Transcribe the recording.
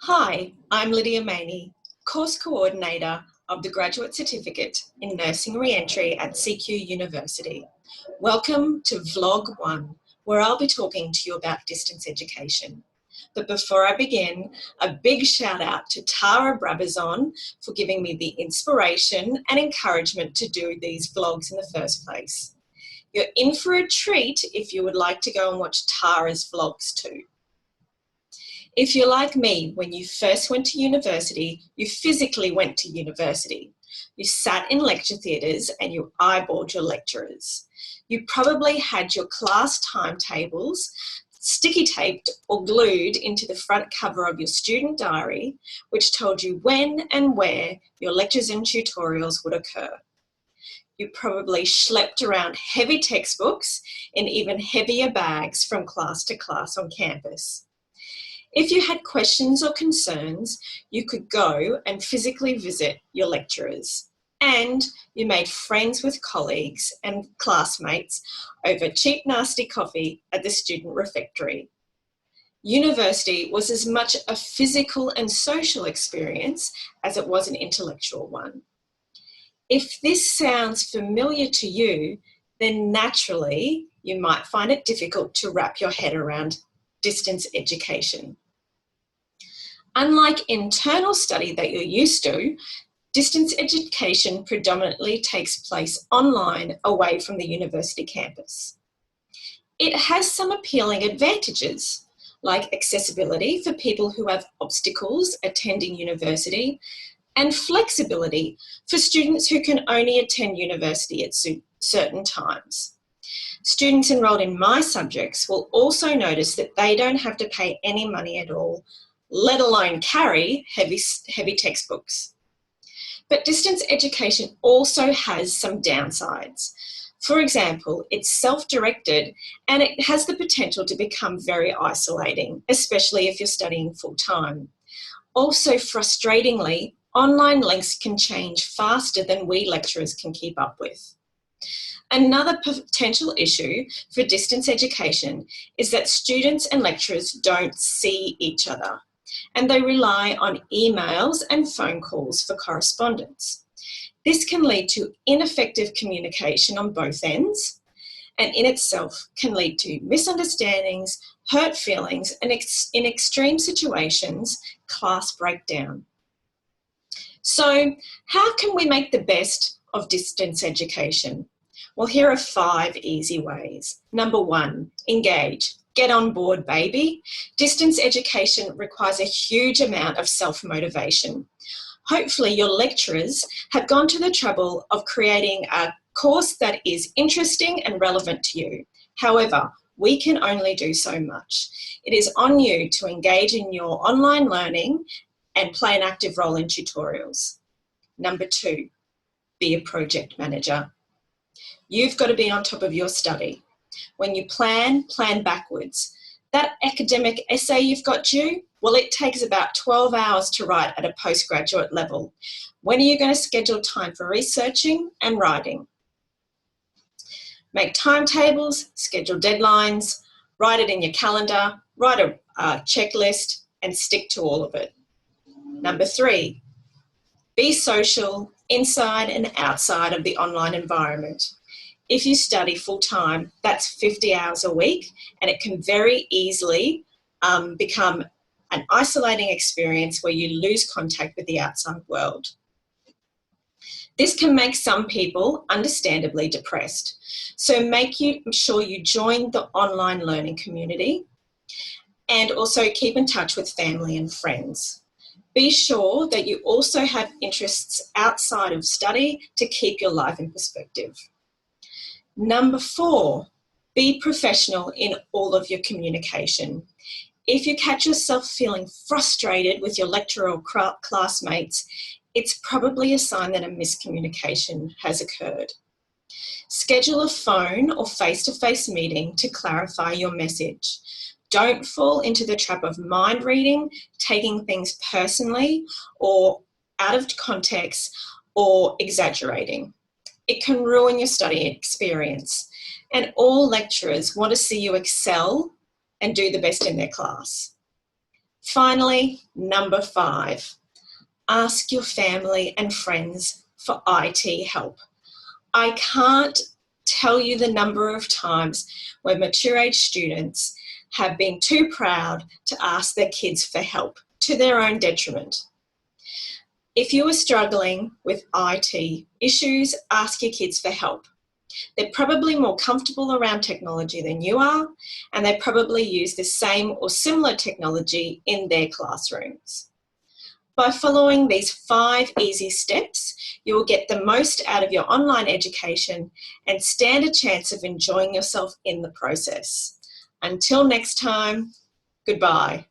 Hi, I'm Lydia Maney, Course Coordinator of the Graduate Certificate in Nursing Reentry at CQ University. Welcome to Vlog 1, where I'll be talking to you about distance education. But before I begin, a big shout out to Tara Brabazon for giving me the inspiration and encouragement to do these vlogs in the first place. You're in for a treat if you would like to go and watch Tara's vlogs too. If you're like me, when you first went to university, you physically went to university. You sat in lecture theatres and you eyeballed your lecturers. You probably had your class timetables sticky taped or glued into the front cover of your student diary, which told you when and where your lectures and tutorials would occur. You probably schlepped around heavy textbooks in even heavier bags from class to class on campus. If you had questions or concerns, you could go and physically visit your lecturers, and you made friends with colleagues and classmates over cheap, nasty coffee at the student refectory. University was as much a physical and social experience as it was an intellectual one. If this sounds familiar to you, then naturally you might find it difficult to wrap your head around distance education. Unlike internal study that you're used to, distance education predominantly takes place online away from the university campus. It has some appealing advantages, like accessibility for people who have obstacles attending university, and flexibility for students who can only attend university at certain times. Students enrolled in my subjects will also notice that they don't have to pay any money at all, let alone carry heavy textbooks. But distance education also has some downsides. For example, it's self-directed and it has the potential to become very isolating, especially if you're studying full-time. Also, frustratingly, online links can change faster than we lecturers can keep up with. Another potential issue for distance education is that students and lecturers don't see each other, and they rely on emails and phone calls for correspondence. This can lead to ineffective communication on both ends, and in itself can lead to misunderstandings, hurt feelings, and in extreme situations, class breakdown. So, how can we make the best of distance education? Well, here are 5 easy ways. Number 1, engage. Get on board, baby. Distance education requires a huge amount of self-motivation. Hopefully your lecturers have gone to the trouble of creating a course that is interesting and relevant to you. However, we can only do so much. It is on you to engage in your online learning and play an active role in tutorials. Number 2, be a project manager. You've got to be on top of your study. When you plan backwards. That academic essay you've got due, well, it takes about 12 hours to write at a postgraduate level. When are you going to schedule time for researching and writing? Make timetables, schedule deadlines, write it in your calendar, write a checklist, and stick to all of it. Number 3, be social inside and outside of the online environment. If you study full-time, that's 50 hours a week, and it can very easily become an isolating experience where you lose contact with the outside world. This can make some people understandably depressed. So make sure you join the online learning community and also keep in touch with family and friends. Be sure that you also have interests outside of study to keep your life in perspective. Number 4, be professional in all of your communication. If you catch yourself feeling frustrated with your lecturer or classmates, it's probably a sign that a miscommunication has occurred. Schedule a phone or face-to-face meeting to clarify your message. Don't fall into the trap of mind reading, taking things personally or out of context, or exaggerating. It can ruin your study experience, and all lecturers want to see you excel and do the best in their class. Finally, number 5, ask your family and friends for IT help. I can't tell you the number of times where mature age students have been too proud to ask their kids for help to their own detriment. If you are struggling with IT issues, ask your kids for help. They're probably more comfortable around technology than you are, and they probably use the same or similar technology in their classrooms. By following these 5 easy steps, you will get the most out of your online education and stand a chance of enjoying yourself in the process. Until next time, goodbye.